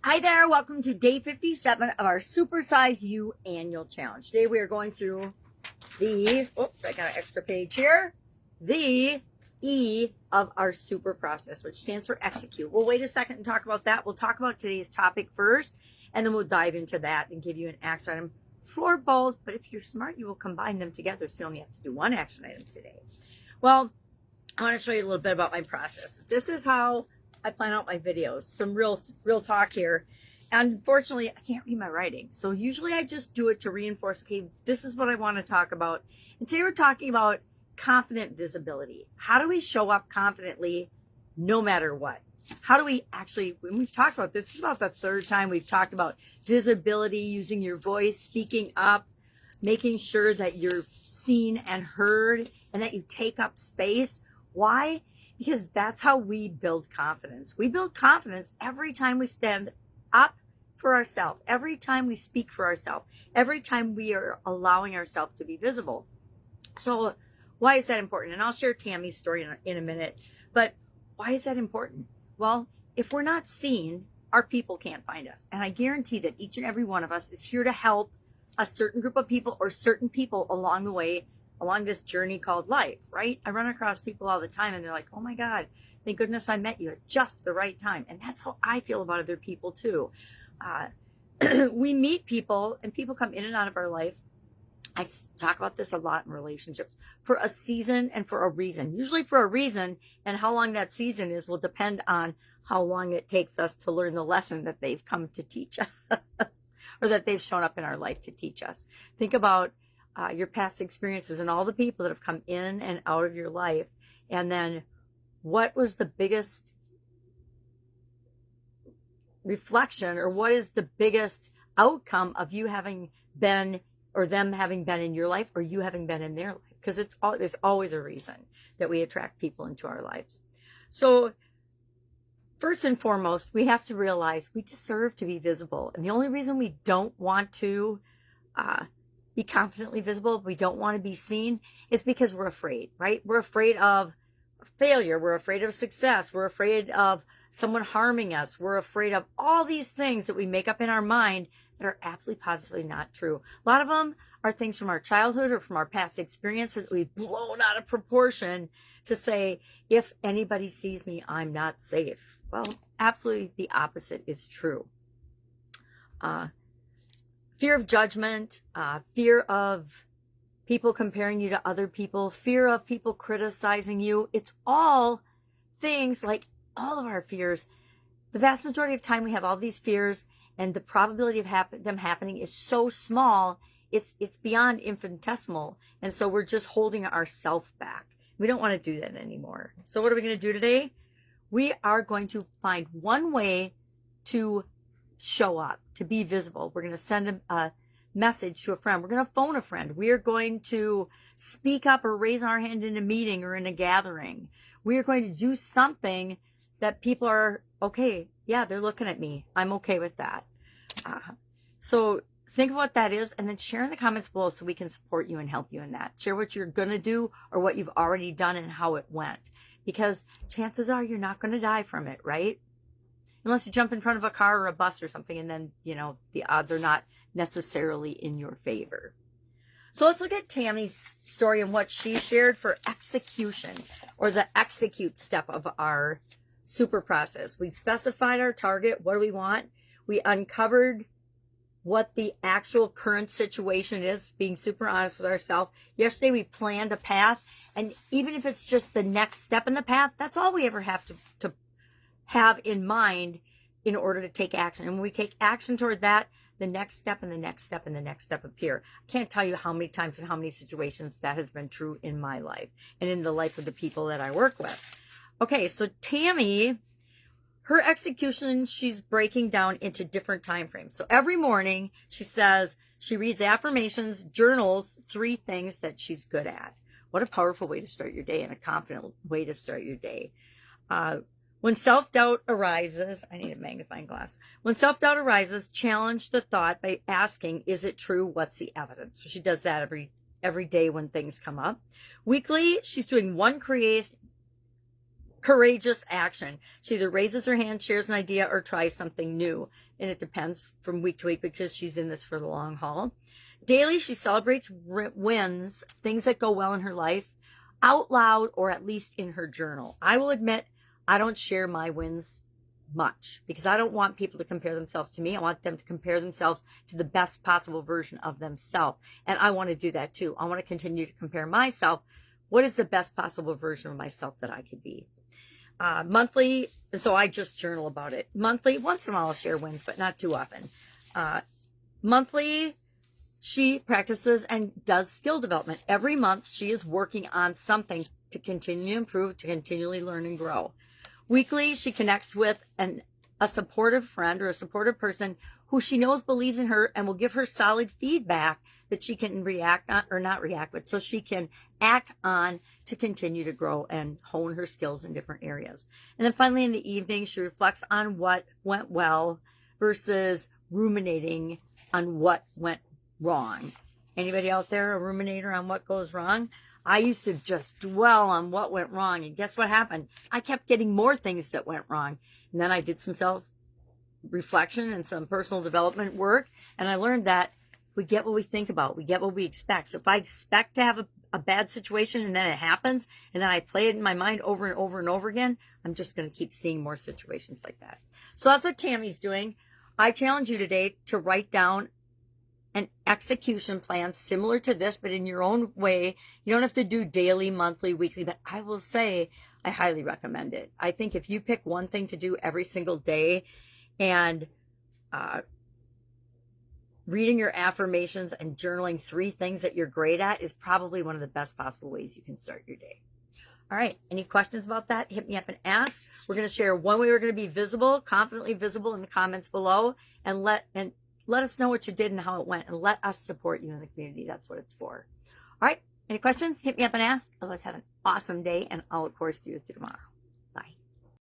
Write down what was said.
Hi there, welcome to day 57 of our Supersize You annual challenge. Today we are going through the, oops, I got an extra page here, the E of our super process, which stands for execute. We'll wait a second and talk about that. We'll talk about today's topic first, and then we'll dive into that and give you an action item for both. But if you're smart, you will combine them together, so you only have to do one action item today. Well, I want to show you a little bit about my process. This is how I plan out my videos. Some real talk here. Unfortunately, I can't read my writing. So usually I just do it to reinforce, okay, this is what I want to talk about. And today we're talking about confident visibility. How do we show up confidently no matter what? How do we actually, when we've talked about this is about the third time we've talked about visibility, using your voice, speaking up, making sure that you're seen and heard, and that you take up space. Why? Because that's how we build confidence. We build confidence every time we stand up for ourselves, every time we speak for ourselves, every time we are allowing ourselves to be visible. So why is that important? And I'll share Tammy's story in a minute. But why is that important? Well, if we're not seen, our people can't find us. And I guarantee that each and every one of us is here to help a certain group of people or certain people along the way, along this journey called life, right? I run across people all the time and they're like, oh my God, thank goodness I met you at just the right time. And that's how I feel about other people too. We meet people and people come in and out of our life. I talk about this a lot in relationships, for a season and for a reason, usually for a reason, and how long that season is will depend on how long it takes us to learn the lesson that they've come to teach us or that they've shown up in our life to teach us. Think about your past experiences and all the people that have come in and out of your life. And then what was the biggest reflection, or what is the biggest outcome of you having been, or them having been in your life, or you having been in their life? Because there's always a reason that we attract people into our lives. So first and foremost, we have to realize we deserve to be visible. And the only reason we don't want to be confidently visible, we don't want to be seen, is because we're afraid, right? We're afraid of failure. We're afraid of success. We're afraid of someone harming us. We're afraid of all these things that we make up in our mind that are absolutely positively not true. A lot of them are things from our childhood or from our past experiences that we've blown out of proportion to say, if anybody sees me, I'm not safe. Well, absolutely the opposite is true. Fear of judgment, fear of people comparing you to other people, fear of people criticizing you. It's all things, like all of our fears. The vast majority of time we have all these fears, and the probability of them happening is so small, it's beyond infinitesimal. And so we're just holding ourselves back. We don't want to do that anymore. So what are we going to do today? We are going to find one way to show up, to be visible. We're going to send a message to a friend. We're going to phone a friend. We are going to speak up or raise our hand in a meeting or in a gathering. We are going to do something that people are, okay, yeah, they're looking at me. I'm okay with that. So think of what that is, and then share in the comments below so we can support you and help you in that. Share what you're going to do or what you've already done and how it went. Because chances are you're not going to die from it, right? Unless you jump in front of a car or a bus or something, and then, the odds are not necessarily in your favor. So let's look at Tammy's story and what she shared for execution, or the execute step of our super process. We specified our target. What do we want? We uncovered what the actual current situation is, being super honest with ourselves. Yesterday we planned a path, and even if it's just the next step in the path, that's all we ever have to have in mind in order to take action. And when we take action toward that, the next step and the next step and the next step appear. I can't tell you how many times and how many situations that has been true in my life and in the life of the people that I work with. Okay, so Tammy, her execution, she's breaking down into different time frames. So every morning she says she reads affirmations, journals 3 things that she's good at. What a powerful way to start your day, and a confident way to start your day. When self-doubt arises, I need a magnifying glass. When self-doubt arises, challenge the thought by asking, is it true? What's the evidence? So she does that every day when things come up. Weekly, she's doing one Courageous action. She either raises her hand, shares an idea, or tries something new. And it depends from week to week because she's in this for the long haul. Daily, she celebrates wins, things that go well in her life, out loud or at least in her journal. I will admit, I don't share my wins much because I don't want people to compare themselves to me. I want them to compare themselves to the best possible version of themselves. And I want to do that too. I want to continue to compare myself. What is the best possible version of myself that I could be? Monthly, so I just journal about it. Monthly, once in a while I'll share wins, but not too often. Monthly, she practices and does skill development. Every month, she is working on something to continue to improve, to continually learn and grow. Weekly, she connects with a supportive friend or a supportive person who she knows believes in her and will give her solid feedback that she can react on, or not react, but so she can act on to continue to grow and hone her skills in different areas. And then finally, in the evening, she reflects on what went well versus ruminating on what went wrong. Anybody out there a ruminator on what goes wrong? I used to just dwell on what went wrong, and guess what happened? I kept getting more things that went wrong. And then I did some self-reflection and some personal development work, and I learned that we get what we think about. We get what we expect. So if I expect to have a bad situation and then it happens, and then I play it in my mind over and over and over again, I'm just going to keep seeing more situations like that. So that's what Tammy's doing. I challenge you today to write down an execution plan similar to this, but in your own way. You don't have to do daily, monthly, weekly, but I will say I highly recommend it. I think if you pick one thing to do every single day and reading your affirmations and journaling 3 things that you're great at is probably one of the best possible ways you can start your day. All right. Any questions about that? Hit me up and ask. We're going to share one way we're going to be visible, confidently visible in the comments below, and let us know what you did and how it went, and let us support you in the community. That's what it's for. All right. Any questions? Hit me up and ask. Otherwise, have an awesome day, and I'll, of course, be with you tomorrow.